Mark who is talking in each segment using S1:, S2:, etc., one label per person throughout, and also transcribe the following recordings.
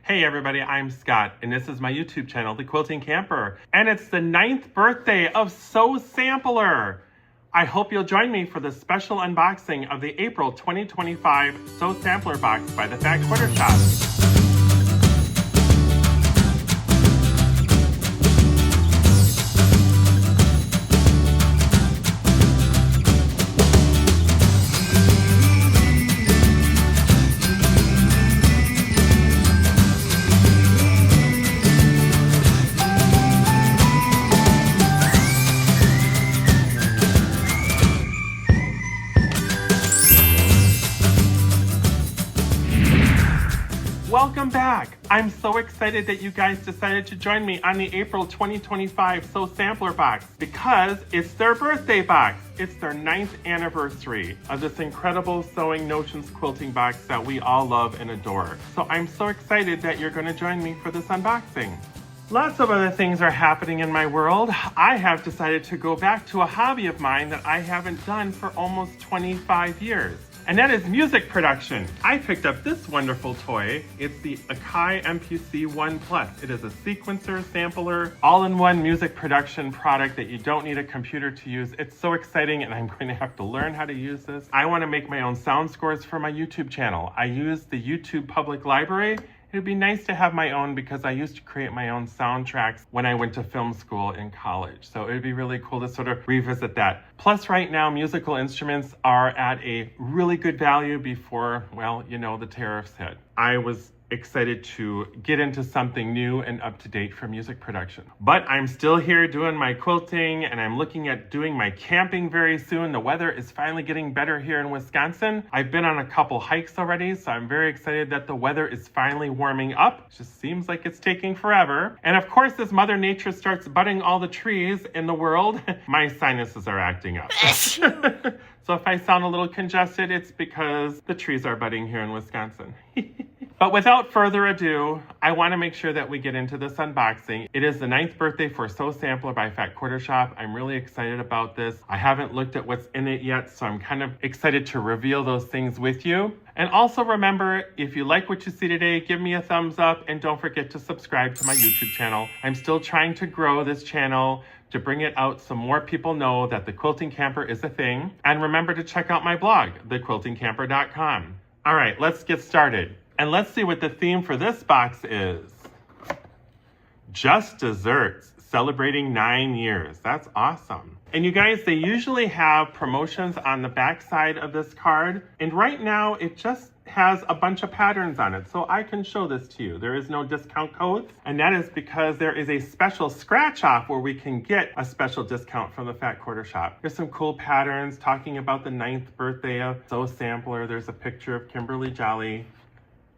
S1: Hey everybody, I'm Scott, and this is my YouTube channel, The Quilting Camper, and it's the 9th birthday of Sew Sampler. I hope you'll join me for the special unboxing of the April 2025 Sew Sampler box by the Fat Quarter Shop. Welcome back! I'm so excited that you guys decided to join me on the April 2025 Sew Sampler box because it's their birthday box. It's their 9th anniversary of this incredible Sewing Notions quilting box that we all love and adore. So I'm so excited that you're going to join me for this unboxing. Lots of other things are happening in my world. I have decided to go back to a hobby of mine that I haven't done for almost 25 years. And that is music production. I picked up this wonderful toy. It's the Akai MPC 1 Plus. It is a sequencer, sampler, all-in-one music production product that you don't need a computer to use. It's so exciting, and I'm going to have to learn how to use this. I want to make my own sound scores for my YouTube channel. I use the YouTube Public Library. It'd be nice to have my own because I used to create my own soundtracks when I went to film school in college. So it'd be really cool to sort of revisit that. Plus right now, musical instruments are at a really good value before, well, you know, the tariffs hit. I was excited to get into something new and up to date for music production. But I'm still here doing my quilting, and I'm looking at doing my camping very soon. The weather is finally getting better here in Wisconsin. I've been on a couple hikes already, so I'm very excited that the weather is finally warming up. It just seems like it's taking forever. And of course, as Mother Nature starts budding all the trees in the world, my sinuses are acting up. So if I sound a little congested, it's because the trees are budding here in Wisconsin. But without further ado, I want to make sure that we get into this unboxing. It is the 9th birthday for Sew Sampler by Fat Quarter Shop. I'm really excited about this. I haven't looked at what's in it yet, so I'm kind of excited to reveal those things with you. And also remember, if you like what you see today, give me a thumbs up and don't forget to subscribe to my YouTube channel. I'm still trying to grow this channel to bring it out so more people know that the Quilting Camper is a thing. And remember to check out my blog, thequiltingcamper.com. All right, let's get started. And let's see what the theme for this box is. Just Desserts, celebrating 9 years. That's awesome. And you guys, they usually have promotions on the back side of this card. And right now, it just has a bunch of patterns on it. So I can show this to you. There is no discount codes. And that is because there is a special scratch off where we can get a special discount from the Fat Quarter Shop. There's some cool patterns talking about the 9th birthday of Sew Sampler. There's a picture of Kimberly Jolly.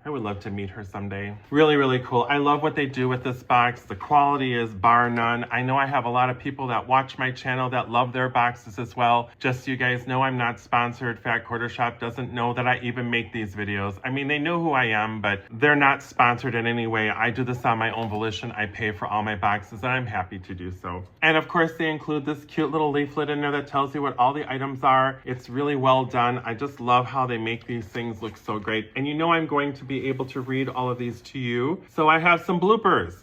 S1: I would love to meet her someday. Really, really cool. I love what they do with this box. The quality is bar none. I know I have a lot of people that watch my channel that love their boxes as well. Just so you guys know, I'm not sponsored. Fat Quarter Shop doesn't know that I even make these videos. I mean, they know who I am, but they're not sponsored in any way. I do this on my own volition. I pay for all my boxes, and I'm happy to do so. And of course, they include this cute little leaflet in there that tells you what all the items are. It's really well done. I just love how they make these things look so great. And you know I'm going to be able to read all of these to you. So I have some bloopers.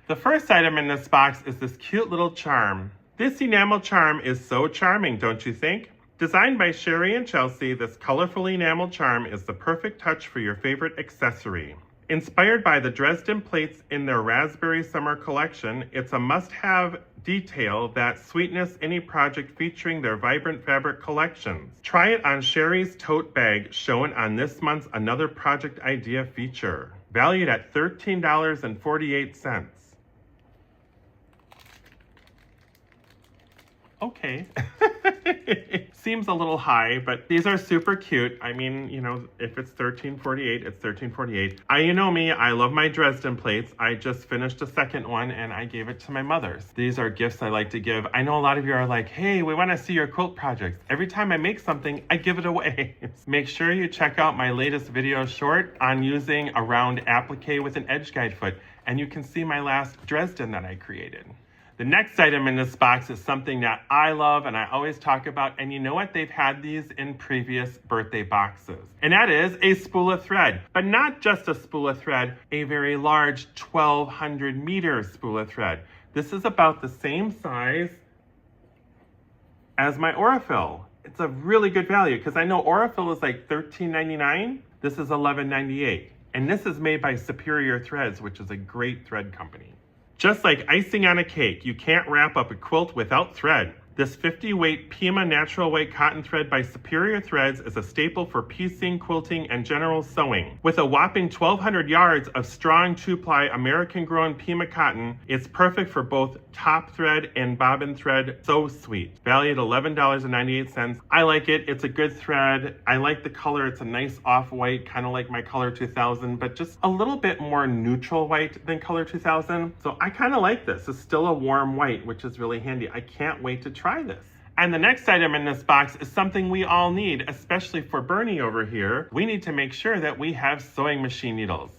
S1: The first item in this box is this cute little charm. This enamel charm is so charming, don't you think? Designed by Sherry and Chelsea, this colorful enamel charm is the perfect touch for your favorite accessory. Inspired by the Dresden plates in their Raspberry Summer collection, it's a must-have detail that sweetness any project featuring their vibrant fabric collections. Try it on Sherry's tote bag shown on this month's Another Project Idea feature. Valued at $13.48. Okay. Seems a little high, but these are super cute. I mean, you know, if it's $13.48, it's $13.48. You know me, I love my Dresden plates. I just finished a second one and I gave it to my mother. These are gifts I like to give. I know a lot of you are like, hey, we want to see your quilt projects. Every time I make something, I give it away. Make sure you check out my latest video short on using a round applique with an edge guide foot, and you can see my last Dresden that I created. The next item in this box is something that I love and I always talk about, and you know what? They've had these in previous birthday boxes. And that is a spool of thread, but not just a spool of thread, a very large 1200 meter spool of thread. This is about the same size as my Aurifil. It's a really good value because I know Aurifil is like $13.99. This is $11.98. And this is made by Superior Threads, which is a great thread company. Just like icing on a cake, you can't wrap up a quilt without thread. This 50-weight Pima natural white cotton thread by Superior Threads is a staple for piecing, quilting, and general sewing. With a whopping 1,200 yards of strong 2-ply American-grown Pima cotton, it's perfect for both top thread and bobbin thread. So sweet. Valued $11.98. I like it. It's a good thread. I like the color. It's a nice off-white, kind of like my Color 2000, but just a little bit more neutral white than Color 2000. So I kind of like this. It's still a warm white, which is really handy. I can't wait to try this. And the next item in this box is something we all need, especially for Bernie over here. We need to make sure that we have sewing machine needles.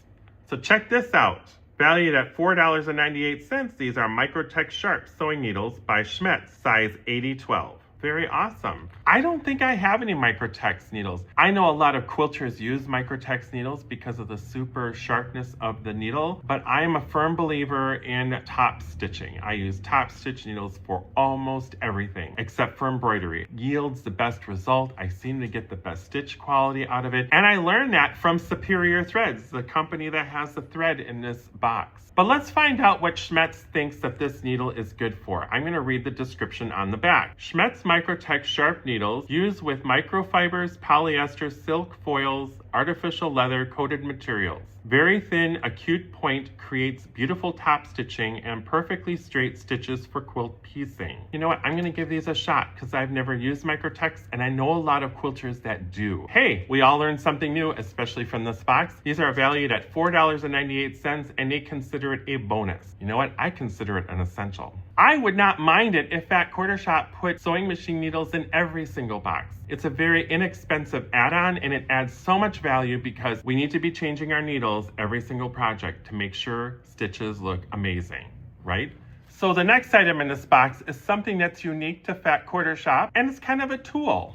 S1: So check this out. Valued at $4.98, these are Microex Sharp sewing needles by Schmetz, size 8012. Very awesome. I don't think I have any Microex needles. I know a lot of quilters use Microex needles because of the super sharpness of the needle, but I am a firm believer in top stitching. I use top stitch needles for almost everything except for embroidery. It yields the best result. I seem to get the best stitch quality out of it. And I learned that from Superior Threads, the company that has the thread in this box. But let's find out what Schmetz thinks that this needle is good for. I'm going to read the description on the back. Schmetz Microex Sharp needles used with microfibers, polyester, silk foils, artificial leather coated materials. Very thin, acute point creates beautiful top stitching and perfectly straight stitches for quilt piecing. You know what? I'm going to give these a shot because I've never used Microex and I know a lot of quilters that do. Hey, we all learned something new, especially from this box. These are valued at $4.98 and they consider it a bonus. You know what? I consider it an essential. I would not mind it if Fat Quarter Shop put sewing machine needles in every single box. It's a very inexpensive add-on and it adds so much value because we need to be changing our needles every single project to make sure stitches look amazing, right? So the next item in this box is something that's unique to Fat Quarter Shop and it's kind of a tool.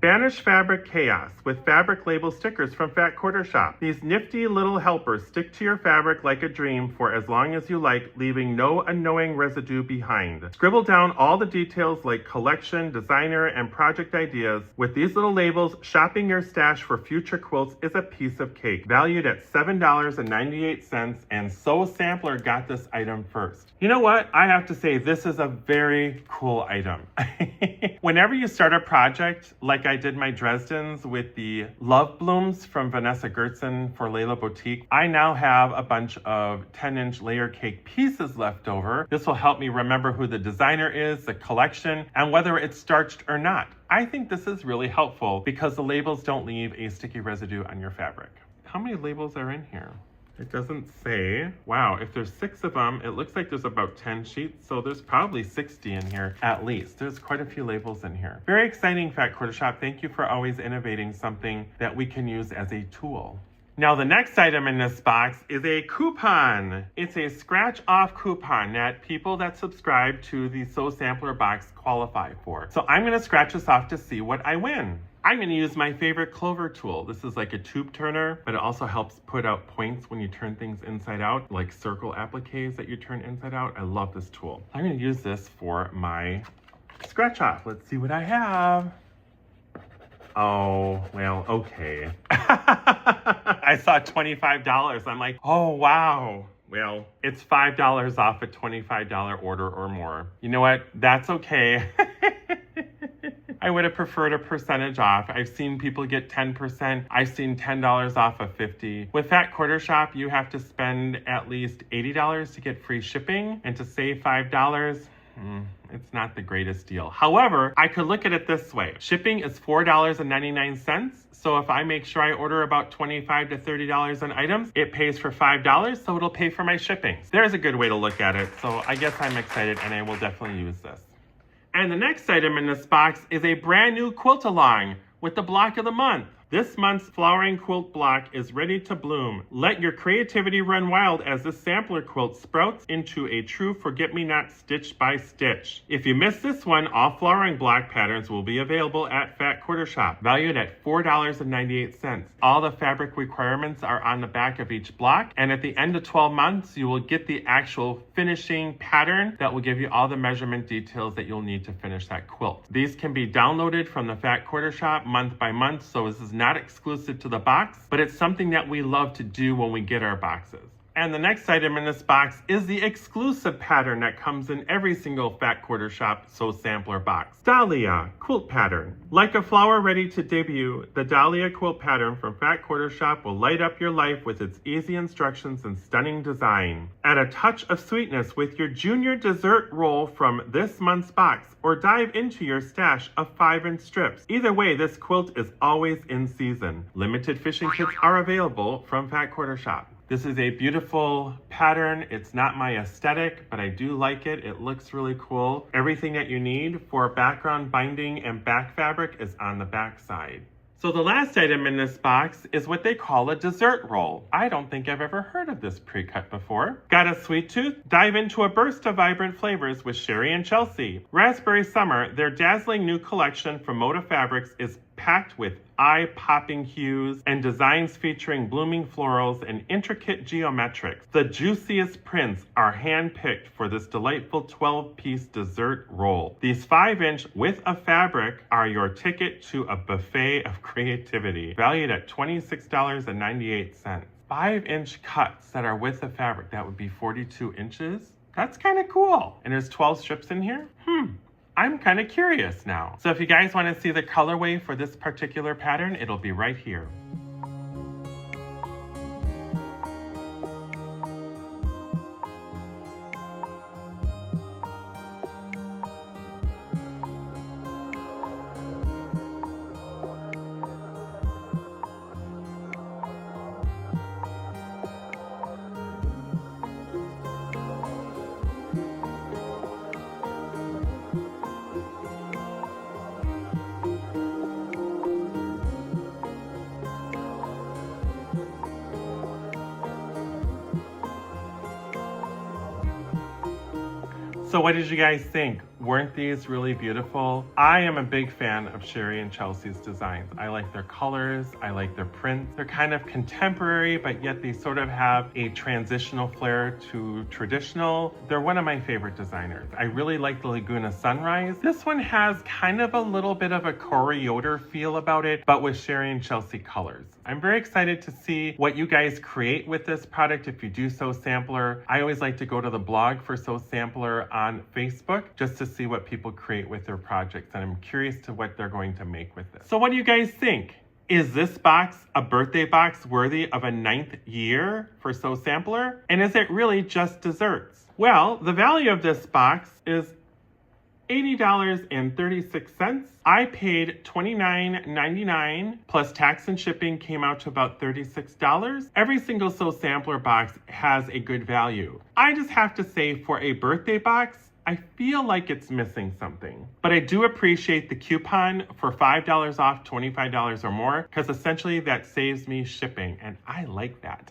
S1: Banish fabric chaos with fabric label stickers from Fat Quarter Shop. These nifty little helpers stick to your fabric like a dream for as long as you like, leaving no annoying residue behind. Scribble down all the details like collection, designer, and project ideas. With these little labels, shopping your stash for future quilts is a piece of cake. Valued at $7.98, and Sew Sampler got this item first. You know what? I have to say this is a very cool item. Whenever you start a project, like I did my Dresdens with the Love Blooms from Vanessa Gertzen for Layla Boutique, I now have a bunch of 10-inch layer cake pieces left over. This will help me remember who the designer is, the collection, and whether it's starched or not. I think this is really helpful because the labels don't leave a sticky residue on your fabric. How many labels are in here? It doesn't say. Wow, if there's 6 of them, it looks like there's about 10 sheets, so there's probably 60 in here at least. There's quite a few labels in here. Very exciting, Fat Quarter Shop. Thank you for always innovating something that we can use as a tool. Now the next item in this box is a coupon. It's a scratch off coupon that people that subscribe to the Sew Sampler box qualify for. So I'm gonna scratch this off to see what I win. I'm going to use my favorite Clover tool. This is like a tube turner, but it also helps put out points when you turn things inside out, like circle appliques that you turn inside out. I love this tool. I'm going to use this for my scratch off. Let's see what I have. Oh, well, okay. I saw $25. I'm like, oh, wow. Well, it's $5 off a $25 order or more. You know what? That's okay. I would have preferred a percentage off. I've seen people get 10%. I've seen $10 off of $50. With Fat Quarter Shop, you have to spend at least $80 to get free shipping, and to save $5, it's not the greatest deal. However, I could look at it this way. Shipping is $4.99. So if I make sure I order about $25 to $30 on items, it pays for $5, so it'll pay for my shipping. There's a good way to look at it. So I guess I'm excited and I will definitely use this. And the next item in this box is a brand new quilt along with the block of the month. This month's flowering quilt block is ready to bloom. Let your creativity run wild as this sampler quilt sprouts into a true forget-me-not stitch by stitch. If you missed this one, all flowering block patterns will be available at Fat Quarter Shop, valued at $4.98. All the fabric requirements are on the back of each block, and at the end of 12 months, you will get the actual finishing pattern that will give you all the measurement details that you'll need to finish that quilt. These can be downloaded from the Fat Quarter Shop month by month, so this is not exclusive to the box, but it's something that we love to do when we get our boxes. And the next item in this box is the exclusive pattern that comes in every single Fat Quarter Shop Sew Sampler box. Dalia Quilt Pattern. Like a flower ready to debut, the Dalia Quilt Pattern from Fat Quarter Shop will light up your life with its easy instructions and stunning design. Add a touch of sweetness with your junior dessert roll from this month's box, or dive into your stash of 5-inch strips. Either way, this quilt is always in season. Limited fishing kits are available from Fat Quarter Shop. This is a beautiful pattern. It's not my aesthetic, but I do like it. It looks really cool. Everything that you need for background binding and back fabric is on the back side. So the last item in this box is what they call a dessert roll. I don't think I've ever heard of this pre-cut before. Got a sweet tooth? Dive into a burst of vibrant flavors with Sherry and Chelsea. Raspberry Summer, their dazzling new collection from Moda Fabrics, is packed with eye-popping hues and designs featuring blooming florals and intricate geometrics. The juiciest prints are hand-picked for this delightful 12-piece dessert roll. These 5-inch width of fabric are your ticket to a buffet of creativity, valued at $26.98. 5-inch cuts that are width of fabric, that would be 42 inches. That's kind of cool. And there's 12 strips in here? I'm kind of curious now. So if you guys want to see the colorway for this particular pattern, it'll be right here. So what did you guys think? Weren't these really beautiful? I am a big fan of Sherry and Chelsea's designs. I like their colors, I like their prints. They're kind of contemporary, but yet they sort of have a transitional flair to traditional. They're one of my favorite designers. I really like the Laguna Sunrise. This one has kind of a little bit of a Corey Yoder feel about it, but with Sherry and Chelsea colors. I'm very excited to see what you guys create with this product if you do Sew Sampler. I always like to go to the blog for Sew Sampler on Facebook just to see what people create with their projects, and I'm curious to what they're going to make with this. So what do you guys think? Is this box a birthday box worthy of a 9th year for Sew Sampler? And is it really just desserts? Well, the value of this box is $80.36. I paid $29.99 plus tax and shipping came out to about $36. Every single Sew Sampler box has a good value. I just have to say, for a birthday box, I feel like it's missing something. But I do appreciate the coupon for $5 off $25 or more, because essentially that saves me shipping, and I like that.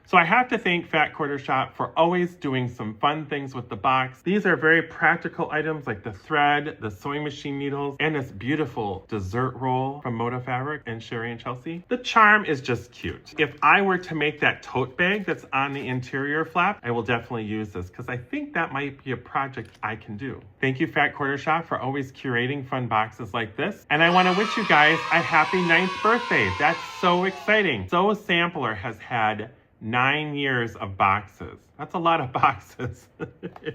S1: So I have to thank Fat Quarter Shop for always doing some fun things with the box. These are very practical items like the thread, the sewing machine needles, and this beautiful dessert roll from Moda Fabric and Sherry and Chelsea. The charm is just cute. If I were to make that tote bag that's on the interior flap, I will definitely use this because I think that might be a project I can do. Thank you, Fat Quarter Shop, for always curating fun boxes like this. And I want to wish you guys a happy 9th birthday. That's so exciting. Sew Sampler has had 9 years of boxes. That's a lot of boxes.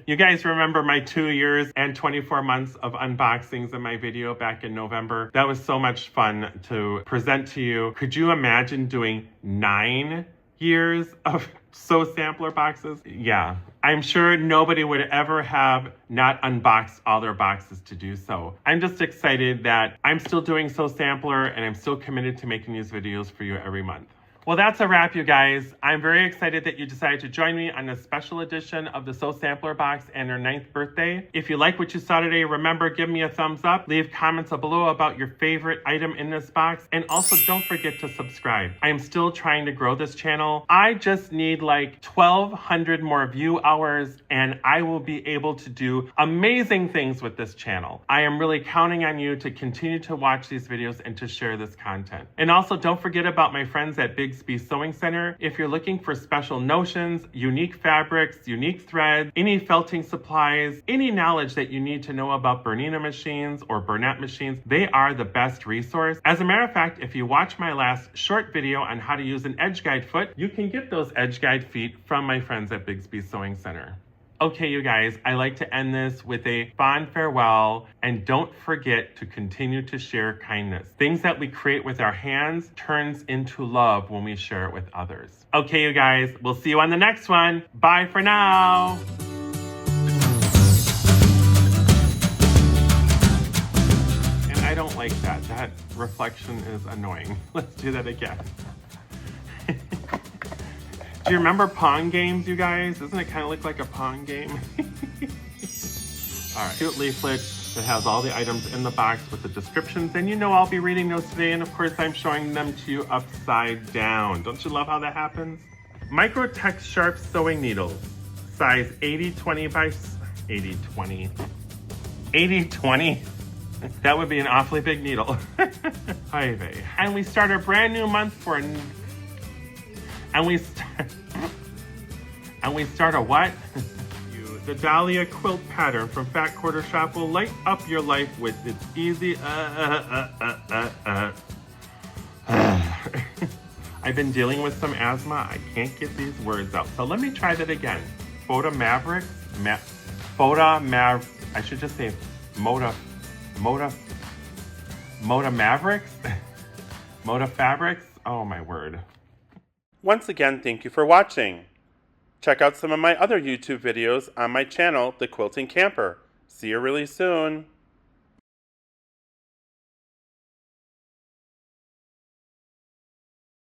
S1: You guys remember my 2 years and 24 months of unboxings in my video back in November? That was so much fun to present to you. Could you imagine doing 9 years of Sew Sampler boxes? Yeah, I'm sure nobody would ever have not unboxed all their boxes to do so. I'm just excited that I'm still doing Sew Sampler and I'm still committed to making these videos for you every month. Well, that's a wrap, you guys. I'm very excited that you decided to join me on a special edition of the Sew Sampler Box and her 9th birthday. If you like what you saw today, remember, give me a thumbs up, leave comments below about your favorite item in this box, and also don't forget to subscribe. I am still trying to grow this channel. I just need like 1,200 more view hours, and I will be able to do amazing things with this channel. I am really counting on you to continue to watch these videos and to share this content. And also, don't forget about my friends at Bigsby Sewing Center. If you're looking for special notions, unique fabrics, unique threads, any felting supplies, any knowledge that you need to know about Bernina machines or Bernat machines, they are the best resource. As a matter of fact, if you watch my last short video on how to use an edge guide foot, you can get those edge guide feet from my friends at Bigsby Sewing Center. Okay, you guys, I like to end this with a fond farewell, and don't forget to continue to share kindness. Things that we create with our hands turns into love when we share it with others. Okay, you guys, we'll see you on the next one. Bye for now. And I don't like that. That reflection is annoying. Let's do that again. Do you remember Pong games, you guys? Doesn't it kind of look like a Pong game? All right, cute leaflet that has all the items in the box with the descriptions. And you know I'll be reading those today, and of course I'm showing them to you upside down. Don't you love how that happens? Microex sharp sewing needles, size 80-20 by 80-20. 80-20? That would be an awfully big needle. Hi, vey. And we start a brand new month for... And we start a what? The Dalia Quilt pattern from Fat Quarter Shop will light up your life with its easy I've been dealing with some asthma. I can't get these words out. So let me try that again. I should just say Moda Mavericks? Moda Fabrics? Oh my word. Once again, thank you for watching. Check out some of my other YouTube videos on my channel, The Quilting Camper. See you really soon.